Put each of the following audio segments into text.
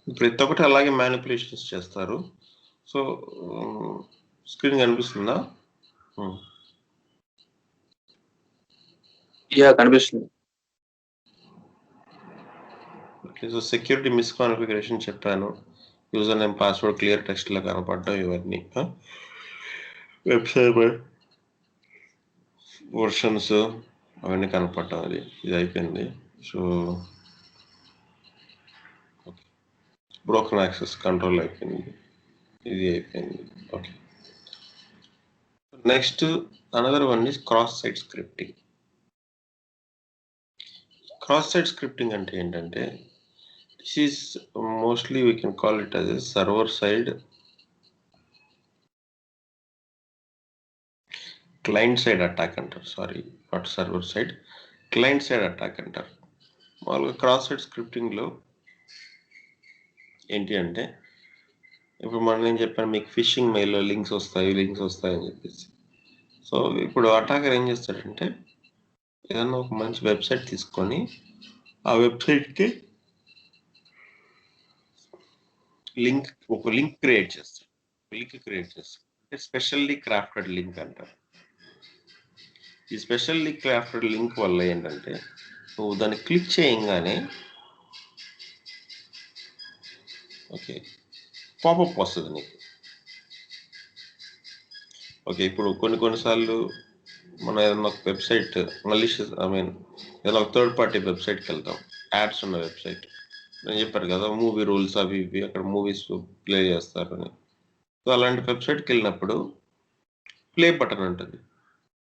ప్రతి ఒక్కటి అలాగే మ్యానిపులేషన్స్ చేస్తారు. సో స్క్రీన్ కనిపిస్తుందా? కనిపిస్తుంది. ఓకే, సో సెక్యూరిటీ మిస్కాన్ఫిగరేషన్ చెప్పాను. యూజర్ నేమ్ పాస్వర్డ్ క్లియర్ టెక్స్ట్లో కనపడడం, ఇవన్నీ వెబ్సైట్ వర్షన్స్ అవన్నీ కనపడటం, ఇది అయిపోయింది. సో బ్రోకన్ యాక్సెస్ కంట్రోల్ అయిపోయింది, ఇది అయిపోయింది. Okay, next another one is cross site scripting. Cross site scripting అంటే ఏంటంటే, this is mostly we can call it as a server side client side attack అంటారు. Sorry, not server side, client side attack అంటారు. మామూలుగా cross site స్క్రిప్టింగ్లో ఏంటి అంటే, ఇప్పుడు నేను చెప్పాను మీకు ఫిషింగ్ మెయిల్లో లింక్స్ వస్తాయని చెప్పేసి. సో ఇప్పుడు అటాకర్ ఏం చేస్తాడంటే, ఏదన్నా ఒక మంచి వెబ్సైట్ తీసుకొని ఆ వెబ్సైట్కి ఒక లింక్ క్రియేట్ చేస్తాడు. అంటే స్పెషల్లీ క్రాఫ్టెడ్ లింక్ అంటారు. ఈ స్పెషల్లీ క్రాఫ్టెడ్ లింక్ వల్ల ఏంటంటే, నువ్వు దాన్ని క్లిక్ చేయంగానే ఓకే పాపప్ వస్తుంది నీకు. ఓకే, ఇప్పుడు కొన్నిసార్లు మనం ఏదైనా ఒక వెబ్సైట్ మలిషియస్, ఏదైనా ఒక థర్డ్ పార్టీ వెబ్సైట్కి వెళ్తాం, యాడ్స్ ఉన్న వెబ్సైట్. నేను చెప్పారు కదా, మూవీ రూల్స్ అవి ఇవి, అక్కడ మూవీస్ ప్లే చేస్తారని. సో అలాంటి వెబ్సైట్కి వెళ్ళినప్పుడు ప్లే బటన్ ఉంటుంది.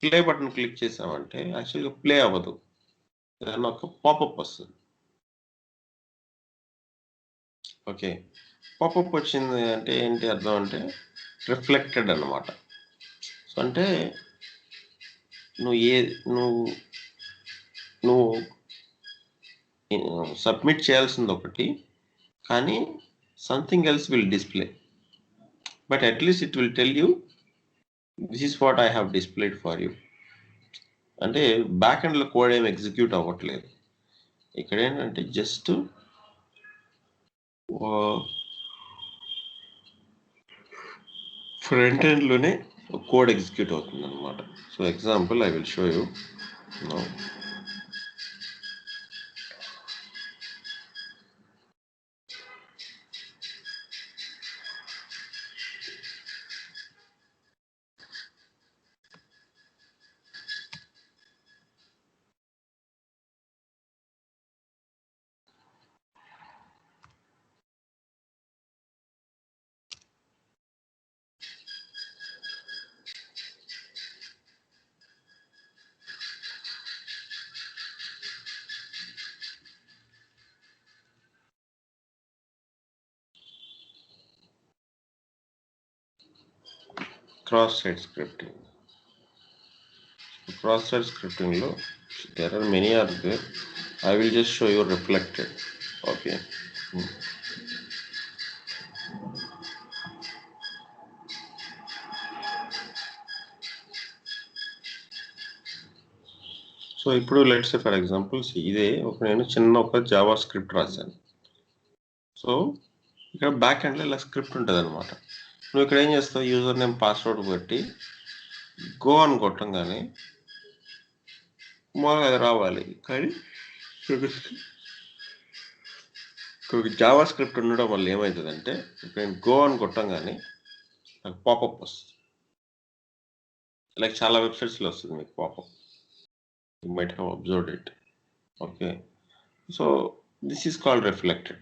ప్లే బటన్ క్లిక్ చేసామంటే యాక్చువల్గా ప్లే అవ్వదు, ఏదైనా ఒక పాపప్ వస్తుంది. ఓకే, పాపప్ వచ్చింది అంటే ఏంటి అర్థం అంటే, రిఫ్లెక్టెడ్ అన్నమాట. సో అంటే నువ్వు సబ్మిట్ చేయాల్సింది ఒకటి, కానీ something else will display, but at least it will tell you this is what I have displayed for you. అంటే బ్యాక్ ఎండ్లో కోడ్ ఏమి ఎగ్జిక్యూట్ అవ్వట్లేదు. ఇక్కడ ఏంటంటే జస్ట్ ఫ్రంట్ ఎండ్లోనే కోడ్ ఎగ్జిక్యూట్ అవుతుంది అనమాట. So example I will show you now. Cross site scripting. Cross site స్క్రిప్టింగ్లో there are many are there. I will just show you reflected. Okay. So ఇప్పుడు let's say for example ఇదే నేను చిన్న ఒక Java script రాశాను. So ఇక్కడ back ఎండ్లో ఇలా స్క్రిప్ట్ ఉంటుంది అనమాట. నువ్వు ఇక్కడ ఏం చేస్తావు, యూజర్ నేమ్ పాస్వర్డ్ పెట్టి గో అని కొట్టంగానే అది రావాలి. కానీ జావా స్క్రిప్ట్ ఉండడం వల్ల ఏమవుతుందంటే, ఇప్పుడు నేను గో అని కొట్టంగానే నాకు పాపప్ వస్తుంది. లైక్ చాలా వెబ్సైట్స్లో వస్తుంది మీకు popup. You might have observed it. Okay, so this is called reflected.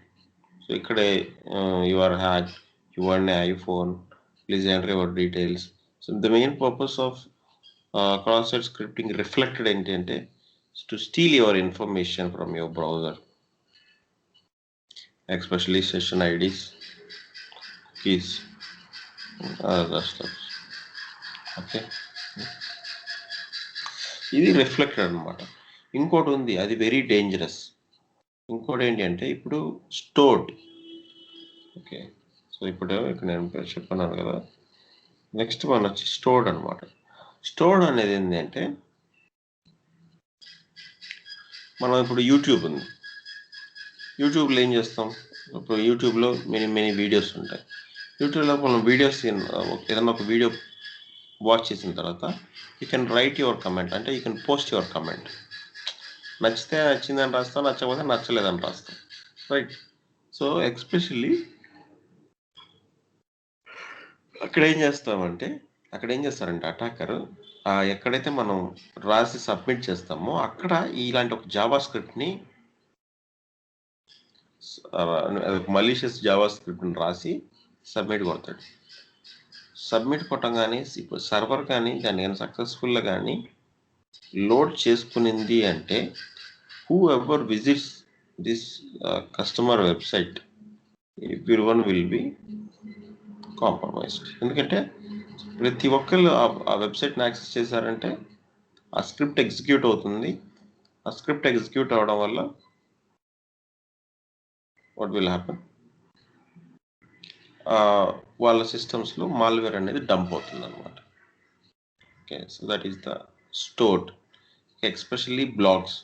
So ikkade you are hacked, you want an iPhone, please enter your details. So the main purpose of cross-site scripting reflected intent is to steal your information from your browser, especially session IDs, keys, other stuff. Okay, ఇది reflected అనమాట. ఇంకోటి ఉంది, అది very dangerous. ఇంకోటి ఏంటి అంటే, ఇప్పుడు stored. Okay, so ఇప్పుడు ఇక్కడ నేను చెప్పన్నాను కదా, నెక్స్ట్ వన్ వచ్చి స్టోర్డ్ అనమాట. స్టోర్డ్ అనేది ఏంటి అంటే, మనం ఇప్పుడు యూట్యూబ్ ఉంది, యూట్యూబ్లో ఏం చేస్తాం, ఇప్పుడు యూట్యూబ్లో మెనీ వీడియోస్ ఉంటాయి. యూట్యూబ్లో మనం వీడియోస్ ఏదైనా ఒక వీడియో వాచ్ చేసిన తర్వాత you can write your comment, అంటే you can post your comment. నచ్చితే నచ్చిందని రాస్తాం, నచ్చకపోతే నచ్చలేదని రాస్తాం, రైట్? సో ఎస్పెషల్లీ అక్కడ ఏం చేస్తారంటే అటాకర్ ఎక్కడైతే మనం రాసి సబ్మిట్ చేస్తామో అక్కడ ఇలాంటి ఒక జావా స్క్రిప్ట్ని మలీషియస్ జావా స్క్రిప్ట్ని రాసి సబ్మిట్ కొడతాడు. సబ్మిట్ కొట్టగానే ఇప్పుడు సర్వర్ కానీ దాన్ని కానీ సక్సెస్ఫుల్గా కానీ లోడ్ చేసుకునింది అంటే who ever visits this customer website everyone will be compromised. ఎందుకంటే ప్రతి ఒక్కళ్ళు ఆ వెబ్సైట్ని యాక్సెస్ చేశారంటే ఆ స్క్రిప్ట్ ఎగ్జిక్యూట్ అవుతుంది. ఆ స్క్రిప్ట్ ఎగ్జిక్యూట్ అవ్వడం వల్ల వాట్ విల్ హ్యాపన్, వాళ్ళ సిస్టమ్స్లో మాల్వేర్ అనేది డంప్ అవుతుంది అనమాట. Okay, so that is the stored, especially blogs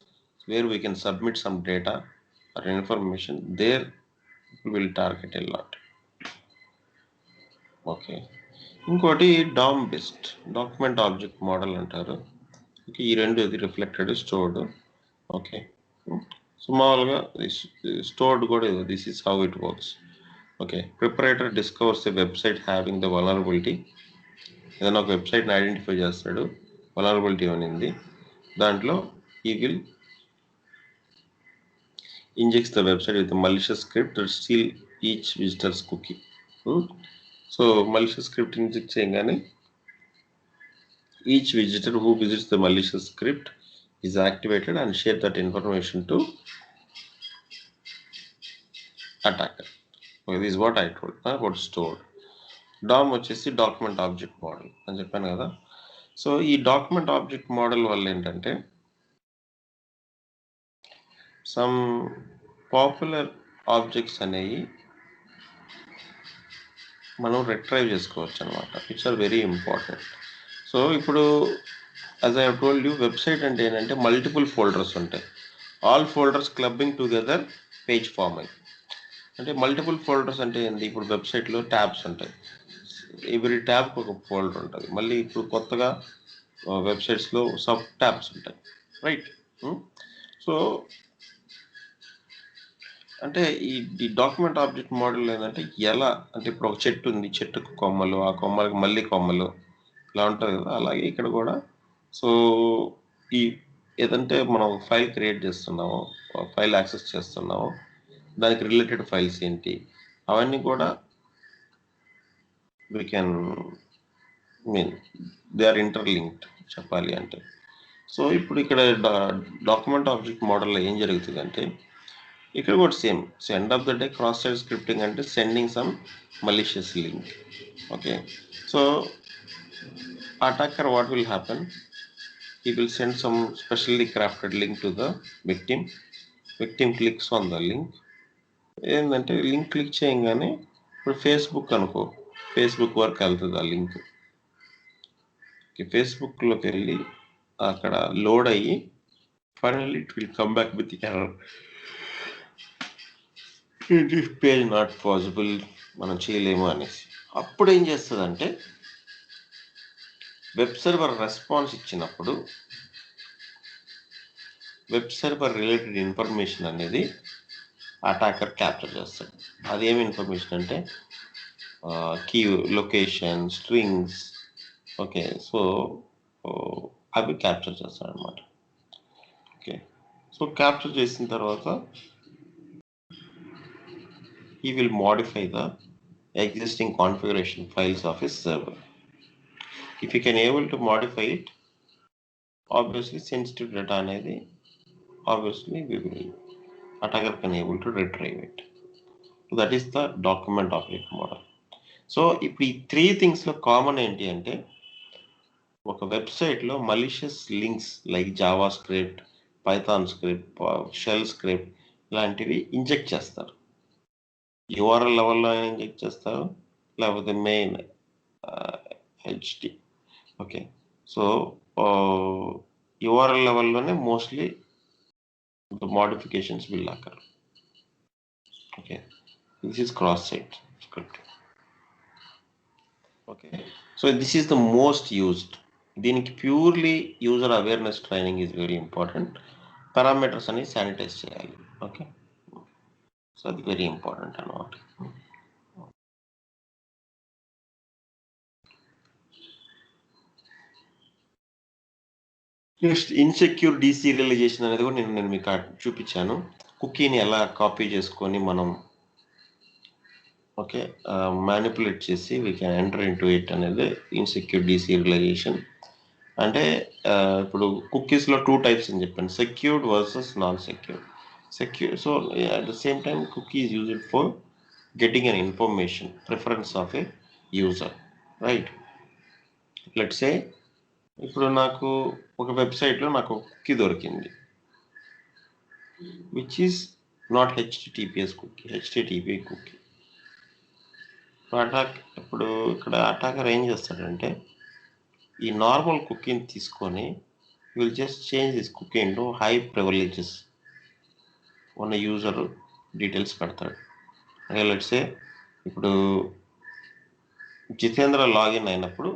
where we can submit some data or information, there will target a lot. Okay, ఇంకోటి DOM based document object model అంటారు. Okay, ఈ రెండు ఇది రిఫ్లెక్టెడ్ స్టోర్డ్. ఓకే, సో మామూలుగా stored కూడా this is how it works. Okay, perpetrator discovers a website having the vulnerability. ఏదైనా ఒక వెబ్సైట్ని ఐడెంటిఫై చేస్తాడు, వలనరబిలిటీ అనేది, దాంట్లో ఈ will injects the website with malicious script that steal each visitor's cookie. So malicious script inject చేయగానే each visitor who visits the malicious script is activated and share that information to attacker. Okay, this is what I told about stored. DOM వచ్చేసి document object model అని చెప్పాను కదా. So ఈ document object model వల్ల ఏంటంటే some popular objects అనేవి మనం retrieve చేసుకోవచ్చు అనమాట, which are very important. So ఇప్పుడు as I told you, website అంటే ఏంటంటే మల్టిపుల్ ఫోల్డర్స్ ఉంటాయి, all folders clubbing together page form అయ్యి. అంటే మల్టిపుల్ ఫోల్డర్స్ అంటే ఏంటి, ఇప్పుడు వెబ్సైట్లో ట్యాబ్స్ ఉంటాయి, ఎవ్రీ ట్యాబ్కి ఒక ఫోల్డర్ ఉంటుంది. మళ్ళీ ఇప్పుడు కొత్తగా వెబ్సైట్స్లో సబ్ ట్యాబ్స్ ఉంటాయి, రైట్? సో అంటే ఈ డాక్యుమెంట్ ఆబ్జెక్ట్ మోడల్ ఏంటంటే ఎలా అంటే ఇప్పుడు ఒక చెట్టు ఉంది, చెట్టుకు కొమ్మలు, ఆ కొమ్మలకు మళ్ళీ కొమ్మలు ఇలా ఉంటుంది కదా, అలాగే ఇక్కడ కూడా. సో ఈ ఏదంటే మనం ఫైల్ క్రియేట్ చేస్తున్నామో, ఫైల్ యాక్సెస్ చేస్తున్నామో, దానికి రిలేటెడ్ ఫైల్స్ ఏంటి, అవన్నీ కూడా we can mean they are interlinked చెప్పాలి అంటే. సో ఇప్పుడు ఇక్కడ డాక్యుమెంట్ ఆబ్జెక్ట్ మోడల్లో ఏం జరుగుతుంది అంటే ఇక్కడ కూడా same. So end of the day cross site scripting అంటే sending some malicious link. Okay, so attacker what will happen, he will send some specially crafted link to the victim clicks on the link. ఏంటంటే link click చేయగానే ఇప్పుడు Facebook అనుకో, Facebook వరకు వెళ్తుంది ఆ link. ఫేస్బుక్లోకి వెళ్ళి అక్కడ లోడ్ అయ్యి finally it will come back with error, page not possible, మనం చేయలేము అనేసి. అప్పుడు ఏం చేస్తుందంటే వెబ్ సర్వర్ రెస్పాన్స్ ఇచ్చినప్పుడు వెబ్ సర్వర్ రిలేటెడ్ ఇన్ఫర్మేషన్ అనేది అటాకర్ క్యాప్చర్ చేస్తాడు. అదేమి ఇన్ఫర్మేషన్ అంటే key location, strings. Okay, so అవి క్యాప్చర్ చేస్తాడు అనమాట. ఓకే, సో క్యాప్చర్ చేసిన తర్వాత he will modify the existing configuration files of his server. If you can able to modify it, obviously sensitive data అనేది obviously we will attacker can able to retrieve it. So that is the document object model. So ఇప్పుడు ఈ 3 థింగ్స్లో common ఏంటి అంటే ఒక వెబ్సైట్లో malicious links like JavaScript, Python script, shell script ఇలాంటివి inject చేస్తారు. యూఆర్ఎల్ లెవెల్లో ఇంజెక్ట్ చేస్తారు, లేకపోతే main HD. Okay, so URL లెవెల్లోనే mostly the modifications will occur. Okay, This is cross-site script. Okay, so this is the most used. దీనికి purely user awareness training is very important. Parameters అని sanitize చేయాలి. Okay, so అది very important అన్నమాట. Next insecure డీసీరియలైజేషన్ అనేది కూడా నేను మీకు చూపించాను. కుకీని ఎలా కాపీ చేసుకొని మనం ఓకే మ్యానిపులేట్ చేసి we can enter into it అనేది ఇన్సెక్యూర్ డీసీరియలైజేషన్. అంటే ఇప్పుడు కుకీస్లో 2 టైప్స్ అని చెప్పాను, secured versus non secured. Secure, so at the same time cookie is used for getting an information preference of a user, right? Let's say ఇప్పుడు నాకు ఒక వెబ్సైట్లో నాకు కుకీ దొరికింది which is not HTTPS cookie, HTTP cookie. ఇప్పుడు ఇక్కడ attacker ఏం చేస్తాడంటే ఈ నార్మల్ కుకీని తీసుకొని will just change this cookie into high privileges ఉన్న యూజర్ డీటెయిల్స్ పెడతాడు. అంటే లెట్స్ సే ఇప్పుడు జితేంద్ర లాగిన్ అయినప్పుడు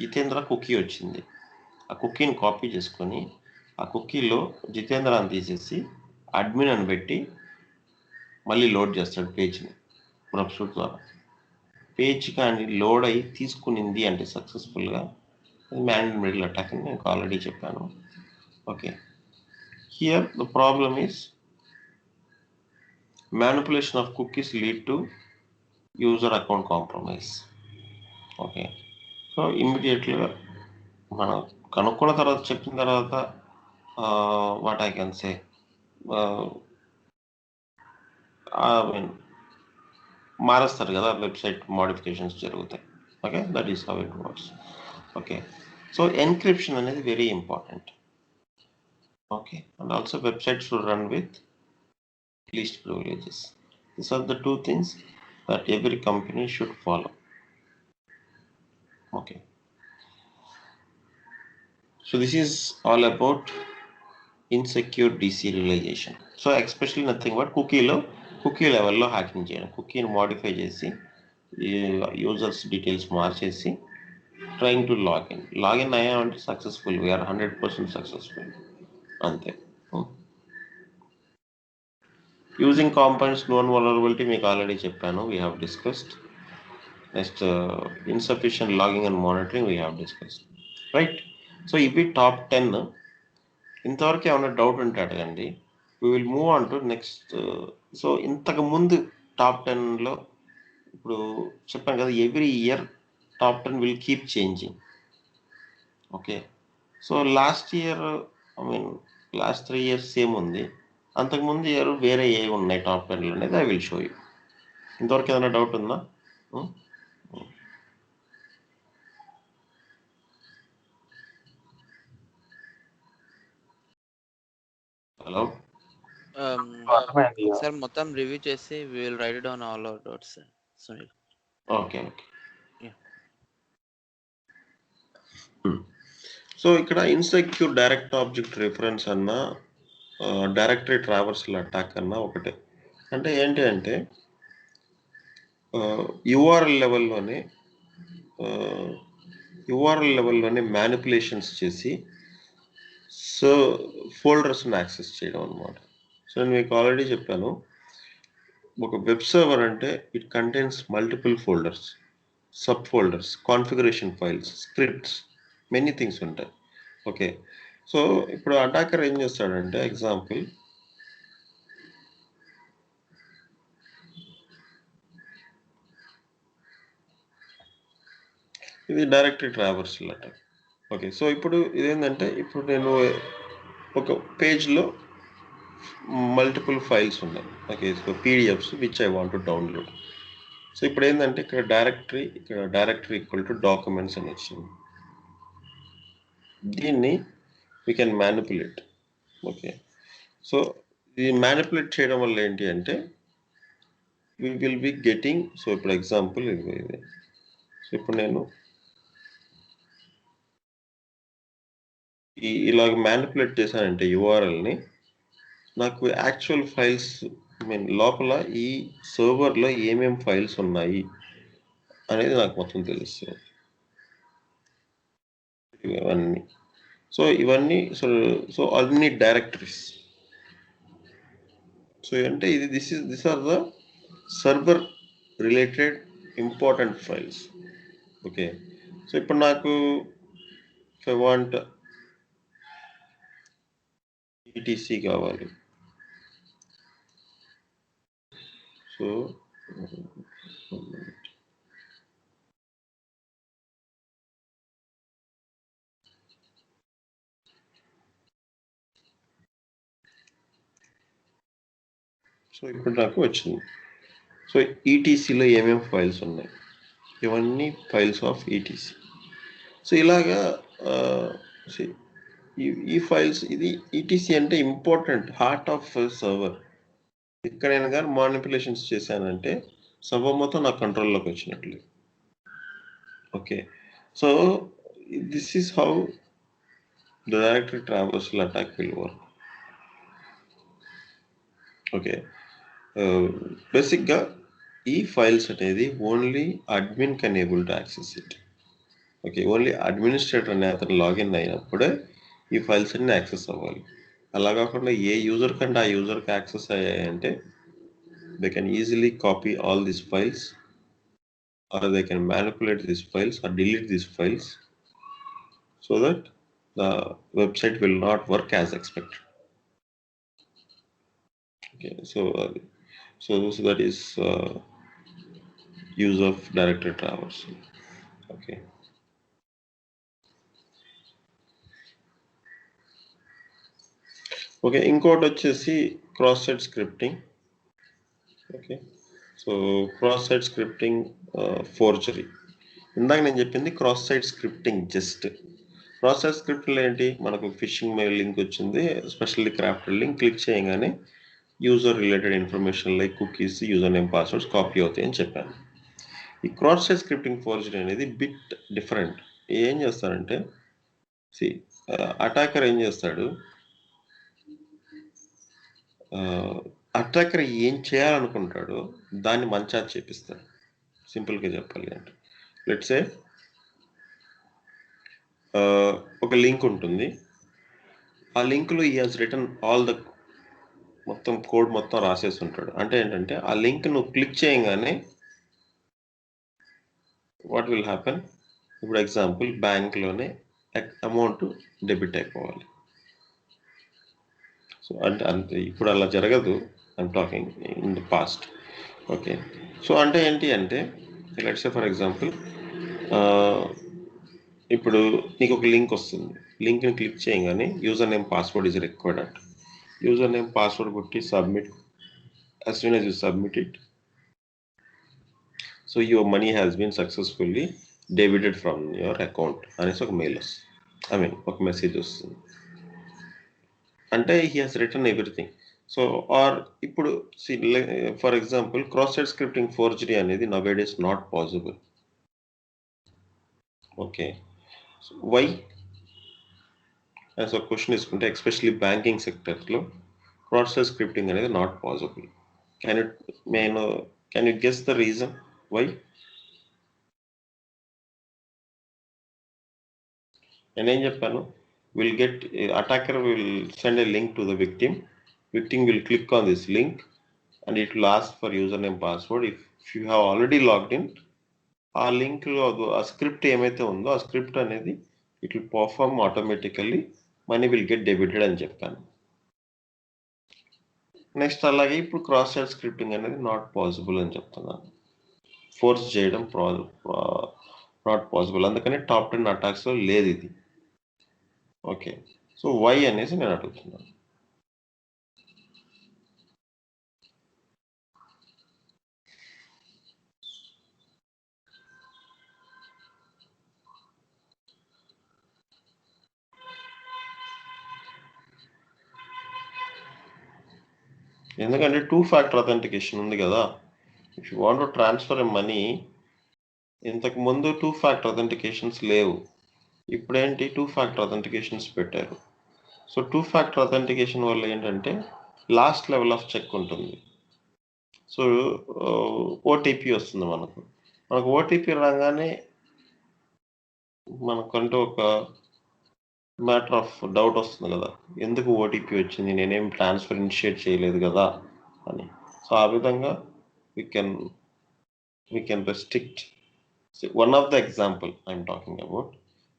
జితేంద్ర కుకీ వచ్చింది. ఆ కుకీని కాపీ చేసుకొని ఆ కుకీలో జితేంద్ర అని తీసేసి అడ్మిన్ అని పెట్టి మళ్ళీ లోడ్ చేస్తాడు పేజ్ని బ్రౌజర్ ద్వారా. పేజ్ కానీ లోడ్ అయ్యి తీసుకునింది అంటే సక్సెస్ఫుల్గా మ్యాన్ ఇన్ మిడిల్ అటాక్ అని నేను ఆల్రెడీ చెప్పాను. Okay, here the problem is manipulation of cookies lead to user account compromise. Okay, so ఇమ్మీడియట్లీగా మనం కనుక్కున్న తర్వాత చెప్పిన తర్వాత వాట్ ఐ కెన్ సే మారేస్తారు కదా, వెబ్సైట్ మోడిఫికేషన్స్ జరుగుతాయి. Okay, that is how it works. Okay, so encryption అనేది very important. Okay, and also website should run with least privileges. These are the 2 things that every company should follow. Okay, so this is all about insecure deserialization. So especially nothing but cookie level లో hacking చేయడం, కుకీని modify చేసి users details మార్చేసి trying to log in అయ్యామంటే successful, we are 100% successful అంతే. Using compounds known vulnerability మీకు already చెప్పాను, we have discussed. Next insufficient logging and monitoring we have discussed, right? So ఇవి టాప్ 10. ఇంతవరకు ఏమైనా డౌట్ ఉంటే అడగండి. We will move on to next. So ఇంతకు ముందు టాప్ 10లో ఇప్పుడు చెప్పాను కదా, every year top 10 will keep changing. Okay, so last year last 3 years same ఉంది, అంతకుముందు ఇయర్ వేరే ఏ ఉన్నాయి టాప్ 10 అనేది ఐ విల్ షో యూ. ఇంతవరకు ఏదైనా డౌట్ ఉందా? హలో సార్ మొత్తం రివ్యూ చేసి we will write it down all our doubts, sir. Sunil. Okay. Yeah. So ఇక్కడ ఇన్సెక్యూర్ డైరెక్ట్ ఆబ్జెక్ట్ రిఫరెన్స్ అన్నా డైరెక్టరీ ట్రావర్సల్ అటాక్ అన్నా ఒకటే. అంటే ఏంటి అంటే యూఆర్ఎల్ లెవెల్లోనే మ్యానిపులేషన్స్ చేసి సో ఫోల్డర్స్ని యాక్సెస్ చేయడం అనమాట. సో నేను మీకు ఆల్రెడీ చెప్పాను, ఒక వెబ్ సర్వర్ అంటే it contains multiple folders, sub folders, configuration files, scripts, many things ఉంటాయి. ఓకే, సో ఇప్పుడు అటాకర్ ఏం చేస్తాడంటే ఎగ్జాంపుల్ ఇది directory traversal attack. Okay, so ఇప్పుడు ఇదేంటంటే ఇప్పుడు నేను ఒక పేజ్లో మల్టిపుల్ ఫైల్స్ ఉన్నాయి. Okay, so PDFs which I want to download. So ఇప్పుడు ఏంటంటే ఇక్కడ డైరెక్టరీ ఈక్వల్ టు డాక్యుమెంట్స్ అని వచ్చింది. దీన్ని we can manipulate. Okay, so ఈ మ్యానిపులేట్ చేయడం వల్ల ఏంటి అంటే we will be getting, so ఇప్పుడు ఎగ్జాంపుల్ ఇది. సో ఇప్పుడు నేను ఇలాగ మ్యానిపులేట్ చేశానంటే యూఆర్ఎల్ని నాకు యాక్చువల్ ఫైల్స్ లోపల ఈ సర్వర్లో ఏమేం ఫైల్స్ ఉన్నాయి అనేది నాకు మొత్తం తెలుస్తుంది. ఇవన్నీ ఇవన్నీ సో అన్ని డైరెక్టరీస్. సో అంటే ఇది this are the server related important files. Okay, so ఇప్పుడు నాకు ఐ వాంట్ ఈటీసీ కావాలి. సో ఇప్పుడు నాకు వచ్చింది. సో ఈటీసీలో ఏమేమి ఫైల్స్ ఉన్నాయి, ఇవన్నీ ఫైల్స్ ఆఫ్ ఈటీసీ. సో ఇలాగా ఈ ఫైల్స్, ఇది ఈటీసీ అంటే ఇంపార్టెంట్ హార్ట్ ఆఫ్ సర్వర్. ఇక్కడ నేను కానీ మానిపులేషన్స్ చేశానంటే సర్వర్ మొత్తం నా కంట్రోల్లోకి వచ్చినట్లు. Okay, so this is how the directory traversal attack will work. Okay, బేసిక్గా ఈ ఫైల్స్ అనేది only admin can able to access it. Okay, only administrator అనే అతను లాగిన్ అయినప్పుడే ఈ ఫైల్స్ అన్ని యాక్సెస్ అవ్వాలి. అలా కాకుండా ఏ యూజర్ కంటే ఆ యూజర్కి access అయ్యాయంటే they can easily copy all these files, or they can manipulate these files or delete these files so that the website will not work as expected. Okay, so that is use of directory traversal. Okay. Okay, ఇంకోటి వచ్చేసి cross site scripting. Okay, so cross site scripting forgery. ఇందాక నేను చెప్పింది cross site scripting. Just cross site స్క్రిప్ట్లో ఏంటి, మనకు phishing mail link వచ్చింది, specially crafted link. Click చేయగానే user related information like cookies, user name, passwords copy అవుతాయి అని చెప్పాను. ఈ క్రాస్ సైట్ స్క్రిప్టింగ్ ఫోర్జరీ అనేది బిట్ డిఫరెంట్. ఏం చేస్తారంటే అటాకర్ ఏం చేస్తాడు, అటాకర్ ఏం చేయాలనుకుంటాడో దాన్ని మంచాట్ చేపిస్తాడు. సింపుల్గా చెప్పాలి అంటే, లెట్స్ సే ఒక లింక్ ఉంటుంది. ఆ లింక్లో ఈ హాజ్ రిటర్న్ ఆల్ ద మొత్తం కోడ్ మొత్తం రాసేసి ఉంటాడు. అంటే ఏంటంటే ఆ లింక్ నువ్వు క్లిక్ చేయగానే వాట్ విల్ హ్యాపెన్, ఇప్పుడు ఎగ్జాంపుల్ బ్యాంక్లోనే అమౌంట్ డెబిట్ అయిపోవాలి. సో అంటే అంతే, ఇప్పుడు అలా జరగదు, I'm talking in the past. Okay, so అంటే ఏంటి అంటే లెట్స్ సే ఫర్ ఎగ్జాంపుల్ ఇప్పుడు నీకు ఒక లింక్ వస్తుంది. లింక్ని క్లిక్ చేయగానే user name password is required అంట. యూజర్ నేమ్ పాస్వర్డ్ కొట్టి submit. as soon as you submit it, so your money has been successfully debited from your account అనేసి ఒక మెయిల్ వస్తుంది, ఒక మెసేజ్ వస్తుంది. అంటే he has written everything. So or ఇప్పుడు for example cross site scripting forgery అనేది nowadays not possible. Okay, why as a question తీసుకుంటే especially banking సెక్టర్లో క్రాస్ సైట్ స్క్రిప్టింగ్ అనేది not possible. Can you guess the reason why? నేనేం చెప్పాను, attacker will send a link to the victim will click on this link and it will ask for username, password. If you have already logged in, ఆ link లో ఆ script ఏమైతే ఉందో ఆ script అనేది it will perform automatically, money will get debited అని చెప్పాను. Next అలాగే ఇప్పుడు క్రాస్ సైట్ స్క్రిప్టింగ్ అనేది నాట్ పాసిబుల్ అని చెప్తున్నాను. ఫోర్స్ చేయడం నాట్ పాసిబుల్, అందుకని టాప్ 10 అటాక్స్లో లేదు ఇది. ఓకే, సో వై అనేసి నేను అడుగుతున్నాను. ఎందుకంటే 2-factor authentication ఉంది కదా. If you want to transfer money, ఇంతకు ముందు 2-factor authentications లేవు, ఇప్పుడేంటి 2-factor authentications పెట్టారు. సో 2-factor authentication వల్ల ఏంటంటే లాస్ట్ లెవెల్ ఆఫ్ చెక్ ఉంటుంది. సో ఓటీపీ వస్తుంది మనకు ఓటీపీ రాగానే మనకంటూ ఒక మ్యాటర్ ఆఫ్ డౌట్ వస్తుంది కదా, ఎందుకు ఓటీపీ వచ్చింది, నేనేం ట్రాన్స్ఫర్ ఇనిషియేట్ చేయలేదు కదా అని. సో ఆ విధంగా we can restrict. So one of the example I'm talking about.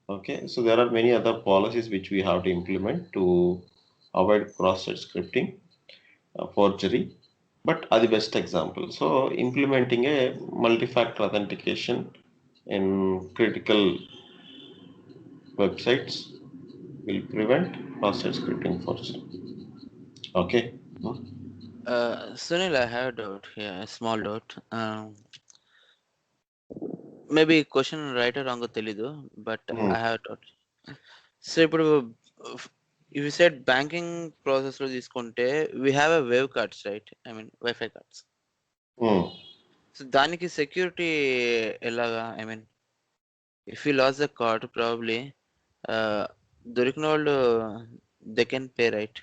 Okay, so there are many other policies which we have to implement to avoid cross-site scripting, forgery, but are the best example. So implementing a multi-factor authentication in critical websites will prevent cross-site scripting forgery. Okay. Sunil, I have a doubt here, a small doubt. Maybe question right or wrong తెలీదు, but I have a doubt. So ఇప్పుడు if you said banking process లో తీసుకుంటే we have a wave cards, right? I mean Wi-Fi cards. So దానికి security ఎలాగా? I mean if you lost the card probably దొరికిన వాళ్ళు they can pay, right?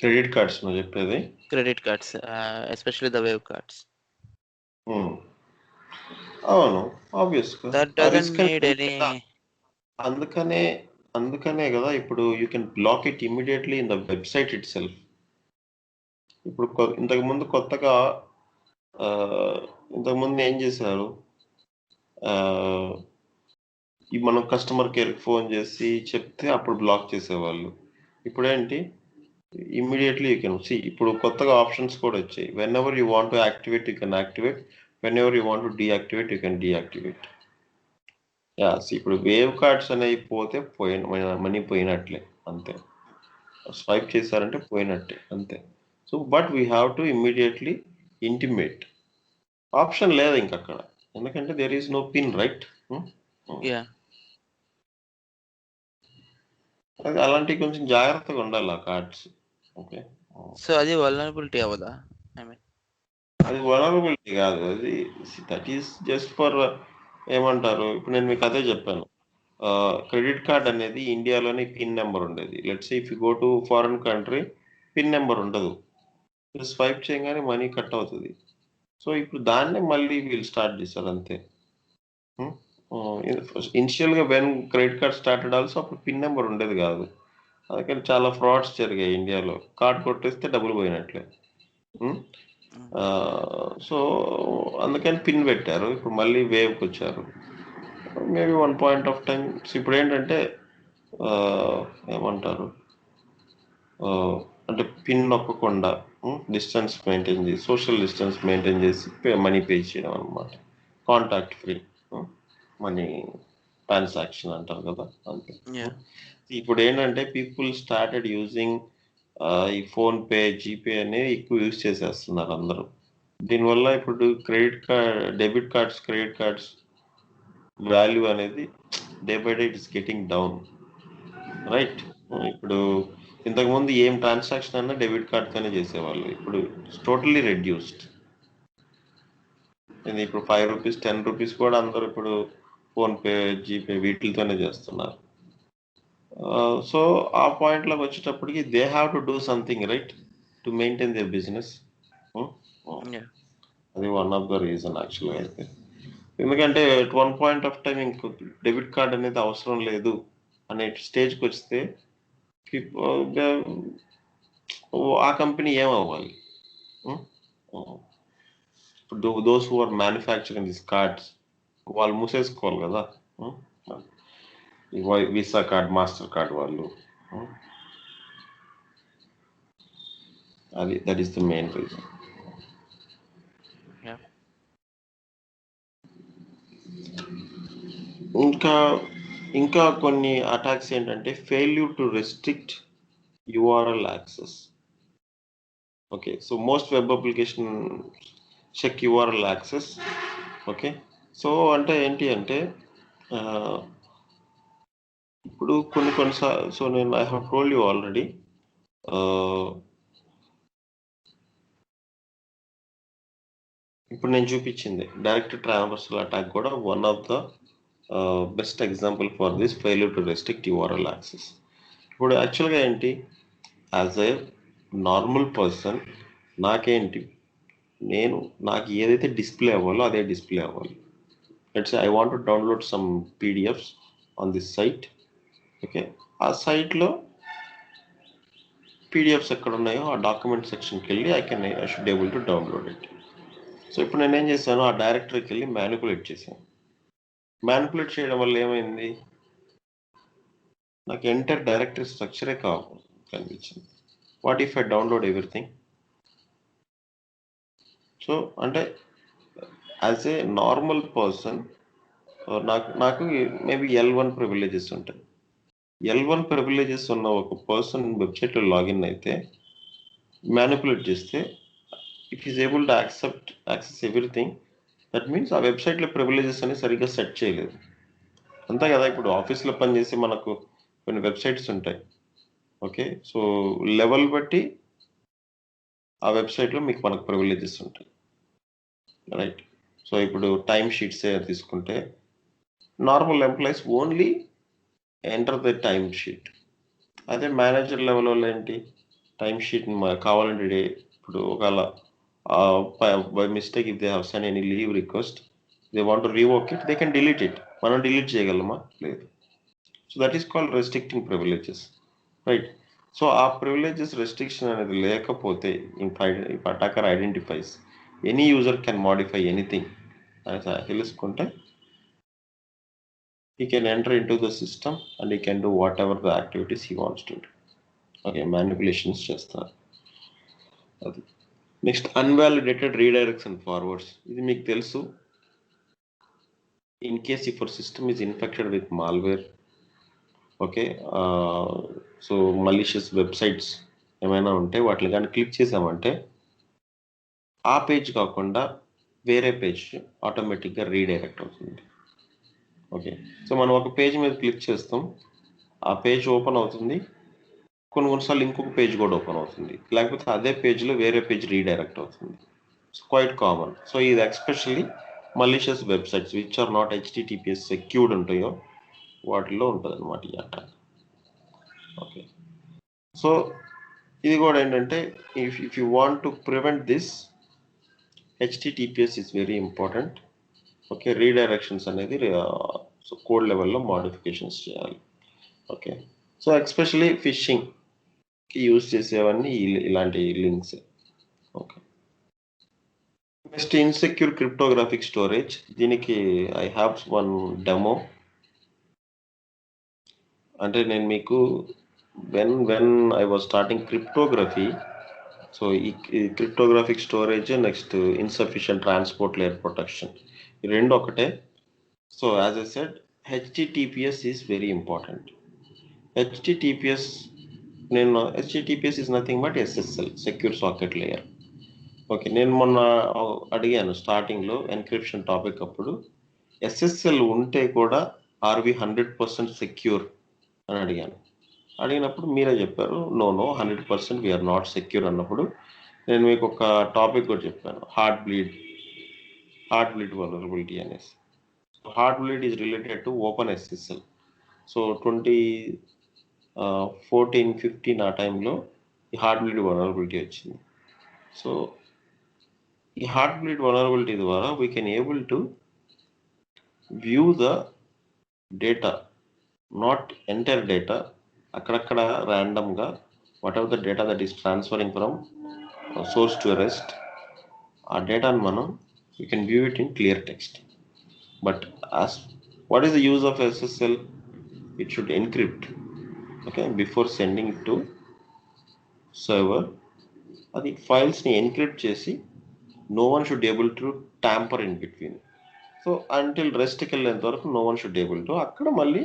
Credit cards నువ్వు చెప్పేది? Credit cards, especially the wave cards. అవును, obvious గా That doesn't need any. అందుకనే కదా ఇప్పుడు you can block it immediately in the website it self. ఇప్పుడు ఇంతకుముందు కొత్తగా ఇంతకుముందు ఏం చేశారు, మనం కస్టమర్ కేర్కి ఫోన్ చేసి చెప్తే అప్పుడు బ్లాక్ చేసేవాళ్ళు. ఇప్పుడేంటి, ఇమ్మీడియట్లీ యూ కెన్ సీ. ఇప్పుడు కొత్తగా ఆప్షన్స్ కూడా వచ్చాయి. Whenever you want to activate you can activate, whenever you want to deactivate you can deactivate. ఇప్పుడు వేవ్ కార్డ్స్ అనేవి పోతే మనీ పోయినట్లే, అంతే. స్వైప్ చేశారంటే పోయినట్టే, అంతే. So but we have to immediately intimate. Option లేదు ఇంకక్కడ, ఎందుకంటే there is no pin, right? అది అలాంటివి కొంచెం జాగ్రత్తగా ఉండాలి ఆ కార్డ్స్. ఓకే, సో అది వల్నరబిలిటీ అవ్వదా? అది వల్నరబిలిటీ కాదు, అది దట్ ఈస్ జస్ట్ ఫర్ ఏమంటారు, ఇప్పుడు నేను మీకు అదే చెప్పాను. క్రెడిట్ కార్డ్ అనేది ఇండియాలోనే పిన్ నెంబర్ ఉండేది. Let's if you go to foreign country pin number ఉండదు, స్వైప్ చేయగానే మనీ కట్ అవుతుంది. సో ఇప్పుడు దాన్నే మళ్ళీ వీళ్ళు స్టార్ట్ చేశారు, అంతే. ఇనిషియల్గా when credit card started also అప్పుడు పిన్ నెంబర్ ఉండేది కాదు. అందుకని చాలా ఫ్రాడ్స్ జరిగాయి ఇండియాలో. కార్డ్ కొట్టేస్తే డబ్బులు పోయినట్లే. సో అందుకని పిన్ పెట్టారు. ఇప్పుడు మళ్ళీ వేవ్కి వచ్చారు. Maybe one point of time. ఇప్పుడు ఏంటంటే ఏమంటారు, అంటే పిన్ నొక్కకుండా డిస్టెన్స్ మెయింటైన్ చేసి, సోషల్ డిస్టెన్స్ మెయింటైన్ చేసి మనీ పే చేయడం అనమాట. కాంటాక్ట్ ఫ్రీ మనీ ట్రాన్సాక్షన్ అంటారు కదా, అంతే. ఇప్పుడు ఏంటంటే పీపుల్ స్టార్టెడ్ యూజింగ్ ఈ ఫోన్పే, జీపే అనేవి ఎక్కువ యూజ్ చేసేస్తున్నారు అందరూ. దీనివల్ల ఇప్పుడు debit cards, credit cards value అనేది day by day it is getting down, right? ఇప్పుడు ఇంతకుముందు ఏం ట్రాన్సాక్షన్ అన్నా డెబిట్ కార్డ్తోనే చేసేవాళ్ళు, ఇప్పుడు టోటల్లీ రెడ్యూస్డ్. ఇప్పుడు 5 రూపీస్ 10 రూపీస్ కూడా అందరూ ఇప్పుడు ఫోన్పే, జీపే వీటితోనే చేస్తున్నారు. సో ఆ పాయింట్లోకి వచ్చేటప్పటికి they have to do something, right, to maintain their business. అది వన్ ఆఫ్ ద రీజన్ యాక్చువల్గా అయితే. ఎందుకంటే at one point of time ఇంకో డెబిట్ కార్డ్ అనేది అవసరం లేదు అనే స్టేజ్కి వస్తే ఆ కంపెనీ ఏమవ్వాలి? ఇప్పుడు those who are manufacturing this cards వాళ్ళు మూసేసుకోవాలి కదా. వీసా కార్డ్, మాస్టర్ కార్డ్ వాళ్ళు. అది that is the main reason. ఇంకా కొన్ని అటాక్స్ ఏంటంటే failure to restrict URL access. Okay, so most web application check URL access. Okay, so అంటే ఏంటి అంటే ఇప్పుడు కొన్నిసార్లు, సో నేను I have told you already, ఇప్పుడు నేను చూపించింది డైరెక్ట్ ట్రాన్స్ఫర్సల్ అటాక్ కూడా one of the best example for this failure to restrict URL access. ఇప్పుడు యాక్చువల్గా ఏంటి, యాజ్ ఏ నార్మల్ పర్సన్ నాకేంటి, నాకు ఏదైతే డిస్ప్లే అవ్వాలో అదే డిస్ప్లే అవ్వాలి. Let's say I want to download some PDFs on this site. Okay, ఆ సైట్లో పీడిఎఫ్స్ ఎక్కడ ఉన్నాయో ఆ డాక్యుమెంట్ సెక్షన్కి వెళ్ళి I should able to download it. So ఇప్పుడు నేను ఏం చేశాను, ఆ డైరెక్టరీకి వెళ్ళి మ్యానిపులేట్ చేశాను. మ్యానిపులేట్ చేయడం వల్ల ఏమైంది, నాకు ఎంటర్ డైరెక్టరీ స్ట్రక్చరే కనిపించింది. What if I download everything? So అంటే యాజ్ ఏ నార్మల్ పర్సన్ నాకు మేబీ L1 ప్రివిలేజెస్ ఉంటాయి. L1 ప్రివిలేజెస్ ఉన్న ఒక పర్సన్ వెబ్సైట్లో లాగిన్ అయితే మ్యానిపులేట్ చేస్తే if is able to access everything, that means ఆ వెబ్సైట్లో ప్రివిలేజెస్ అని సరిగ్గా సెట్ చేయలేదు. అంతే కదా, ఇప్పుడు ఆఫీస్లో పనిచేసి మనకు కొన్ని వెబ్సైట్స్ ఉంటాయి. ఓకే, సో లెవెల్ బట్టి ఆ వెబ్సైట్లో మనకు ప్రివిలేజెస్ ఉంటాయి, రైట్? సో ఇప్పుడు టైం షీట్సే తీసుకుంటే normal employees only enter the time sheet. అదే మేనేజర్ లెవెల్ వల్ల ఏంటి, టైం షీట్ కావాలంటే ఇప్పుడు ఒకవేళ by mistake if they have send any leave request, they want to revoke it, they can delete it. మనం delete చేయగలమా? లేదు. So that is called restricting privileges, right? So ఆ privileges restriction అనేది లేకపోతే if attacker identifies any user can modify anything అని తెలుసుకుంటే he can enter into the system and he can do whatever the activities he wants to do. Okay, manipulations చేస్తారు. అది next అన్వాలిడేటెడ్ redirects and forwards. ఇది మీకు తెలుసు. In case if your system is infected with malware, okay, so malicious websites ఏమైనా ఉంటే వాటిని కానీ click చేసామంటే ఆ పేజ్ కాకుండా వేరే పేజ్ ఆటోమేటిక్గా రీడైరెక్ట్ అవుతుంది. ఓకే, సో మనం ఒక పేజ్ మీద క్లిక్ చేస్తాం, ఆ పేజ్ ఓపెన్ అవుతుంది, కొన్నిసార్లు ఇంకొక పేజ్ కూడా ఓపెన్ అవుతుంది, లేకపోతే అదే పేజ్లో వేరే పేజ్ రీడైరెక్ట్ అవుతుంది. Quite common. సో ఇది especially malicious websites which are not HTTPS secured ఉంటాయో వాటిల్లో ఉంటుంది అనమాట ఈ అటాక్. ఓకే, సో ఇది కూడా ఏంటంటే if you want to prevent this, HTTPS is very important. Okay, redirections అనేది సో కోడ్ లెవెల్లో మోడిఫికేషన్స్ చేయాలి. ఓకే, సో ఎస్పెషల్లీ ఫిషింగ్కి యూజ్ చేసేవన్నీ ఇలాంటి links. Okay, next insecure cryptographic storage. దీనికి ఐ హ్యావ్ వన్ డెమో. అంటే నేను మీకు when I was starting cryptography, so ఈ cryptographic storage next insufficient transport layer protection, ఈ రెండు ఒకటే. So as I said, HTTPS is very important. HTTPS is nothing but SSL, secure socket layer. Okay, నేను మొన్న అడిగాను స్టార్టింగ్లో ఎన్క్రిప్షన్ టాపిక్ అప్పుడు, SSL ఉంటే కూడా ఆర్వి 100% సెక్యూర్ అని అడిగినప్పుడు మీరే చెప్పారు నో 100% వీఆర్ నాట్ సెక్యూర్ అన్నప్పుడు నేను మీకు ఒక టాపిక్ కూడా చెప్పాను, హార్ట్ బ్లీడ్ వల్నరబిలిటీ అనేసి. Heart bleed is related to open SSL. So 2014-15 ఆ టైంలో ఈ హార్ట్ బ్లీడ్ వల్నరబిలిటీ వచ్చింది. సో ఈ హార్ట్ బ్లీడ్ వల్నరబిలిటీ ద్వారా we can able to view the data, not entire data, అక్కడక్కడ ర్యాండమ్గా what ever the data that is transferring from source to rest, ఆ డేటాను మనం you can view it in clear text. But what is the use of SSL? It should encrypt, okay, before sending it to server. అది ఫైల్స్ని encrypt చేసి no one should able to tamper in between. So until రెస్ట్కి వెళ్ళేంత వరకు no one should able to, అక్కడ మళ్ళీ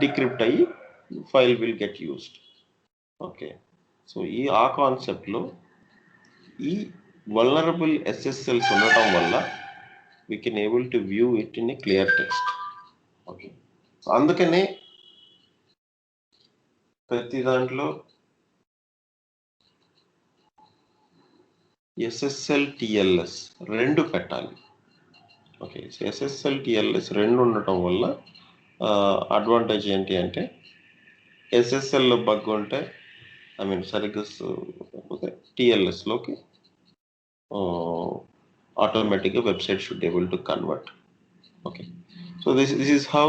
decrypt అయ్యి file will get used. Okay, so ఆ కాన్సెప్ట్లో ఈ వల్నరబుల్ SSLs ఉండటం వల్ల we can able to view it in a clear text. Okay, so అందుకనే ప్రతి దాంట్లో SSL TLS రెండు పెట్టాలి. ఓకే, సో SSL TLS రెండు ఉండటం వల్ల అడ్వాంటేజ్ ఏంటి అంటే, SSL బగ్ ఉంటే ఐ మీన్ సరిగ్గా టిఎల్ఎస్లోకి ఆటోమేటిక్గా website should able to convert. Okay, so this is how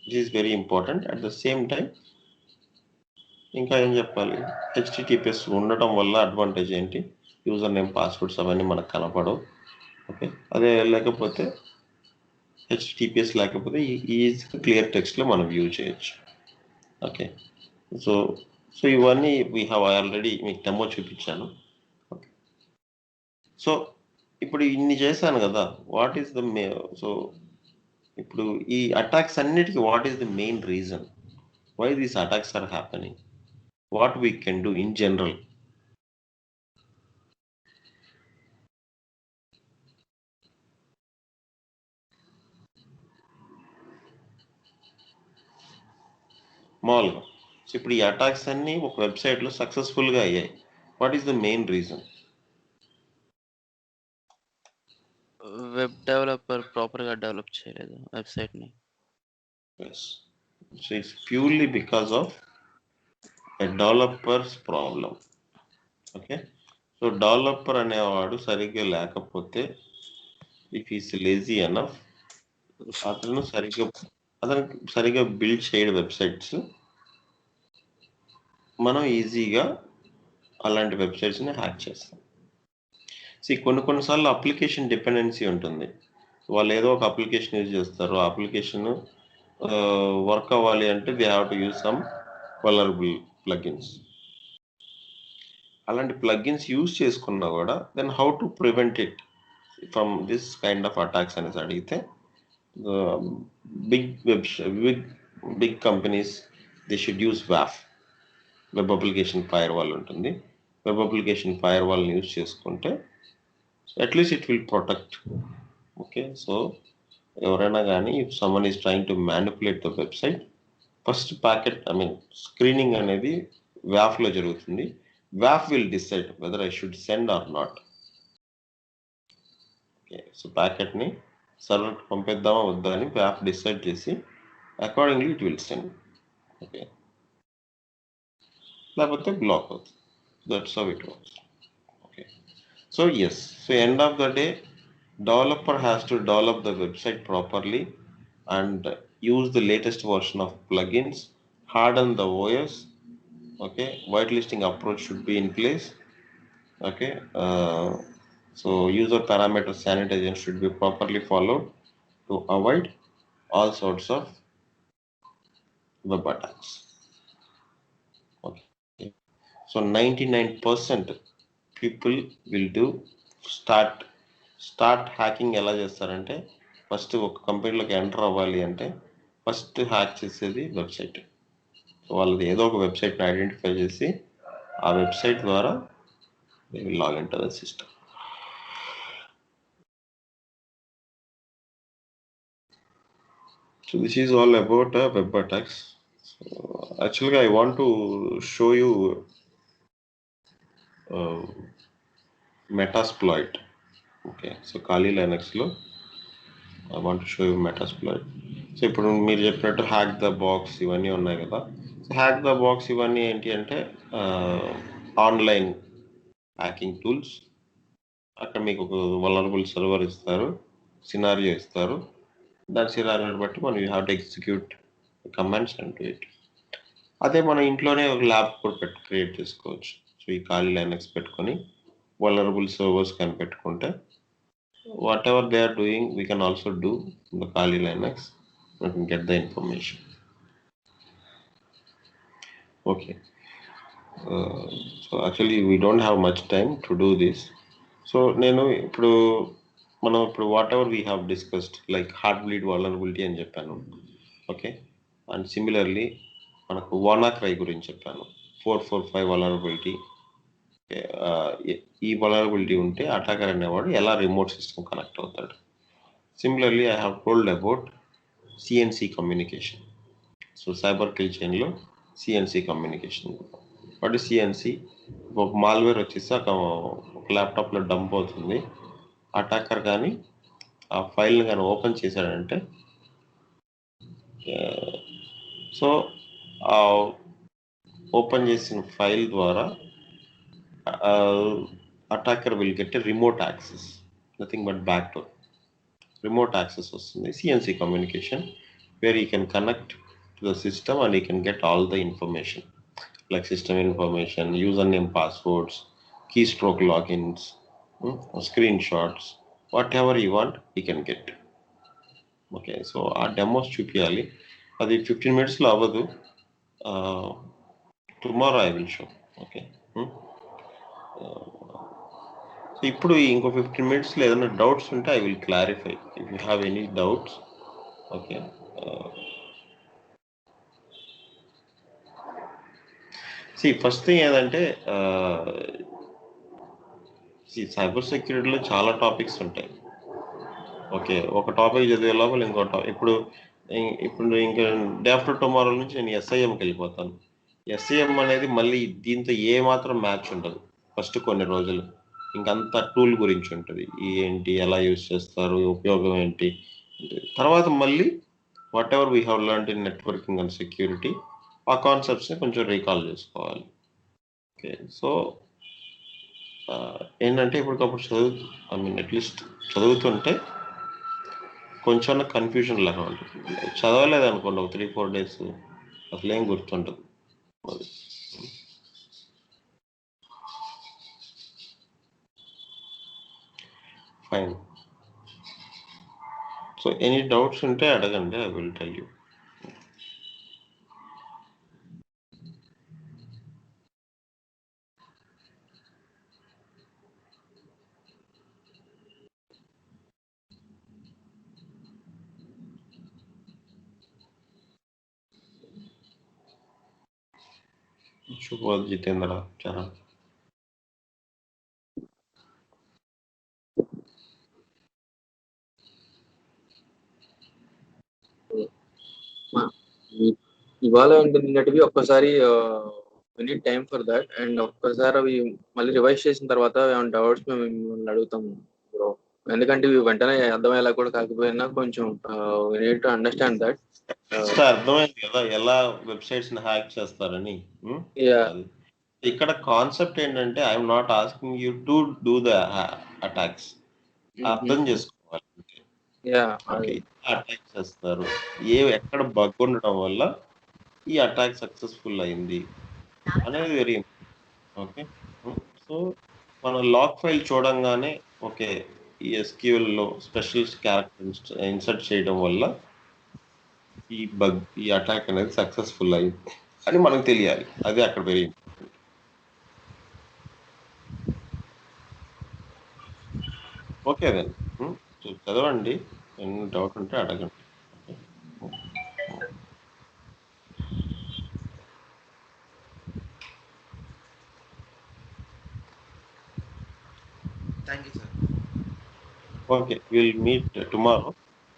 this is very important. At the same time ఇంకా ఏం చెప్పాలి, హెచ్టిటిపిఎస్ ఉండటం వల్ల అడ్వాంటేజ్ ఏంటి, యూజర్ నేమ్ పాస్వర్డ్స్ అవన్నీ మనకు కనపడవు. ఓకే, అదే లేకపోతే హెచ్టిటిపిఎస్ లేకపోతే ఈజీగా క్లియర్ టెక్స్ట్లో మనం వ్యూ చేయొచ్చు. ఓకే, సో సో ఇవన్నీ వీ హ్యావ్ ఆల్రెడీ మీకు డెమో చూపించాను. ఓకే, సో ఇప్పుడు ఇన్ని చేశాను కదా, వాట్ ఈస్ ద సో ఇప్పుడు ఈ అటాక్స్ అన్నిటికీ what is the main reason why these attacks are happening, what we can do in general? మామూలుగా సో ఇప్పుడు ఈ అటాక్స్ అన్నీ ఒక వెబ్సైట్లో సక్సెస్ఫుల్గా అయ్యాయి, what is the main reason? Web developer ప్రాపర్గా డెవలప్ చేయలేదు వెబ్సైట్ని. So it's purely because of a developers problem. Okay, so developer అనేవాడు సరిగ్గా లేకపోతే, ఇఫ్ ఈస్ లేజీ ఎనఫ్, అతను సరిగ్గా బిల్డ్ చేయడు వెబ్సైట్స్, మనం ఈజీగా అలాంటి వెబ్సైట్స్ని హ్యాక్ చేస్తాం. సో కొన్నిసార్లు అప్లికేషన్ డిపెండెన్సీ ఉంటుంది. వాళ్ళు ఏదో ఒక అప్లికేషన్ యూజ్ చేస్తారు, ఆ అప్లికేషన్ వర్క్ అవ్వాలి అంటే they have to use some vulnerable plugins. అలాంటి ప్లగిన్స్ యూజ్ చేసుకున్నా కూడా then how to prevent it from this kind of attacks అనేసి అడిగితే, big companies they should use WAF, web application firewall ఉంటుంది. Web application fire వాల్ని use చేసుకుంటే at least it will protect. Okay, so ఎవరైనా కానీ if someone is trying to manipulate the website, first packet screening అనేది WAFలో జరుగుతుంది. WAF will decide whether I should send or not. Okay, so ప్యాకెట్ని సర్వర్కి పంపిద్దామా వద్దా అని WAF డిసైడ్ చేసి accordingly it will send. Okay, లేకపోతే బ్లాక్ అవుతుంది. That's how it works. Okay, so yes, so end of the day developer has to develop the website properly and use the latest version of plugins, harden the OS. Okay, whitelisting approach should be in place. Okay, so user parameter sanitization should be properly followed to avoid all sorts of web attacks. Okay, so 99% people will do start hacking ఎలా చేస్తారంటే, first ఒక కంపెనీలోకి enter అవ్వాలి అంటే first hack చేసేది website. వాళ్ళది ఏదో ఒక వెబ్సైట్ని ఐడెంటిఫై చేసి ఆ వెబ్సైట్ ద్వారా they will log in to the system. So this is all about web attacks. So actually I want to show you Metasploit. Okay, so Kali లైనక్స్లో I want show you Metasploit. So ఇప్పుడు మీరు చెప్పినట్టు hack the box ఇవన్నీ ఉన్నాయి కదా. So hack the box ఇవన్నీ ఏంటి అంటే ఆన్లైన్ హ్యాకింగ్ టూల్స్. అక్కడ మీకు ఒక వల్నరబుల్ సర్వర్ ఇస్తారు, సినారియో ఇస్తారు, దాని సినారియోని బట్టి మనం you have to execute commands and do it. అదే మన ఇంట్లోనే ఒక ల్యాబ్ కూడా క్రియేట్ చేసుకోవచ్చు. సో ఈ ఖాళీ లైనక్స్ పెట్టుకొని వల్నరబుల్ సర్వర్స్ కానీ పెట్టుకుంటే whatever they are doing we can also do in the Kali Linux. We can get the information. Okay, so actually we don't have much time to do this. So నేను ఇప్పుడు whatever we have discussed like Heartbleed vulnerability అని చెప్పాను. Okay, and similarly మనకు WannaCry గురించి చెప్పాను, 445 vulnerability. ఈ vulnerability ఉంటే attacker అనేవాడు ఎలా రిమోట్ సిస్టమ్ కనెక్ట్ అవుతాడు. Similarly I have told about CNC communication. So cyber kill చైన్లో సిఎన్సి కమ్యూనికేషన్. వాటి సిఎన్సి ఒక మాల్వేర్ వచ్చేసి ఒక ల్యాప్టాప్లో డంప్ అవుతుంది. అటాకర్ కానీ ఆ ఫైల్ని కానీ ఓపెన్ చేశాడంటే సో ఓపెన్ చేసిన ఫైల్ ద్వారా attacker will get remote access, nothing but back door. Remote access వస్తుంది, CNC communication, where you can connect to the system and you can get all the information like system information, user name, passwords, keystroke logins, screenshots, whatever you want you can get. Okay, so ఆ demos చూపించాలి. అది 15 minutesలో అవ్వదు. Tomorrow I will show. Okay, so ఇప్పుడు ఇంకో 15 minutesలో ఏదైనా doubts ఉంటే I will clarify if you have any doubts. Okay, first thing ఏదంటే సైబర్ సెక్యూరిటీలో చాలా టాపిక్స్ ఉంటాయి. ఓకే, ఒక టాపిక్ చదివే లోపల ఇంకో టాపిక్. ఇప్పుడు ఇంకా డే ఆఫ్టర్ టుమారో నుంచి నేను ఎస్ఐఎంకి వెళ్ళిపోతాను. ఎస్ఐఎం అనేది మళ్ళీ దీంతో ఏ మాత్రం మ్యాచ్ ఉండదు ఫస్ట్ కొన్ని రోజులు. ఇంకంతా టూల్ గురించి ఉంటుంది, ఏంటి, ఎలా యూజ్ చేస్తారు, ఉపయోగం ఏంటి. తర్వాత మళ్ళీ what ever we have learned in networking and security, ఆ కాన్సెప్ట్స్ని కొంచెం రీకాల్ చేసుకోవాలి. ఓకే, సో ఏంటంటే ఇప్పటికప్పుడు అట్లీస్ట్ చదువుతుంటే కొంచెం కన్ఫ్యూజన్ లాగా ఉంటుంది. చదవలేదు అనుకోండి ఒక 3-4 days అసలు ఏం గుర్తుంటుంది. ఫైన్. సో ఎనీ డౌట్స్ ఉంటే అడగండి, I will tell you. Subodh Jitendra Charan. ఇవాళ నిన్నటివి ఒక్కసారి నీడ్ టైం ఫర్ దాట్, అండ్ ఒక్కసారి అవి మళ్ళీ రివైజ్ చేసిన తర్వాత ఏమైనా డౌట్స్ మేము మిమ్మల్ని అడుగుతాం బ్రో. ఎందుకంటే ఇవి వెంటనే అర్థమయ్యేలా కూడా కాకపోయినా కొంచెం నీడ్ టు అండర్స్టాండ్ దట్. అర్థమైంది కదా ఎలా వెబ్సైట్స్ ని హ్యాక్ చేస్తారని. ఇక్కడ కాన్సెప్ట్ ఏంటంటే I'm not asking you to do the attacks. అర్థం చేసుకోవాలి. అటాక్ చేస్తారు, ఎక్కడ బగ్ ఉండడం వల్ల ఈ అటాక్ సక్సెస్ఫుల్ అయింది అనేది వెరీ ఇంపార్టెంట్. ఓకే, సో మన లాక్ ఫైల్ చూడంగానే ఓకే ఈ SQL లో స్పెషల్ క్యారెక్టర్ ఇన్సర్ట్ చేయడం వల్ల ఈ అటాక్ అనేది సక్సెస్ఫుల్ అయింది అని మనకు తెలియాలి. అది అక్కడ వెరీ ఇంపార్టెంట్. ఓకే దెన్ చదవండి, ఎన్ని డౌట్ ఉంటే అడగండి. Thank you sir. Okay, will meet tomorrow.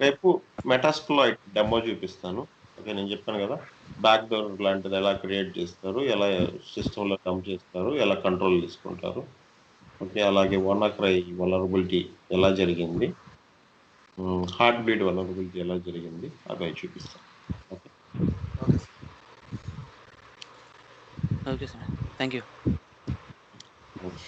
రేపు మెటాస్ప్లాయిట్ డెమో చూపిస్తాను. ఓకే, నేను చెప్పాను కదా బ్యాక్ డోర్ లాంటిది ఎలా క్రియేట్ చేస్తారు, ఎలా సిస్టంలో డంప్ చేస్తారు, ఎలా కంట్రోల్ తీసుకుంటారు. ఓకే, అలాగే వానాక్రై వలనరబిలిటీ ఎలా జరిగింది, హార్ట్ బీట్ వలనరబిలిటీ ఎలా జరిగింది, అవి చూపిస్తాను. Okay, okay sir, thank you. Okay.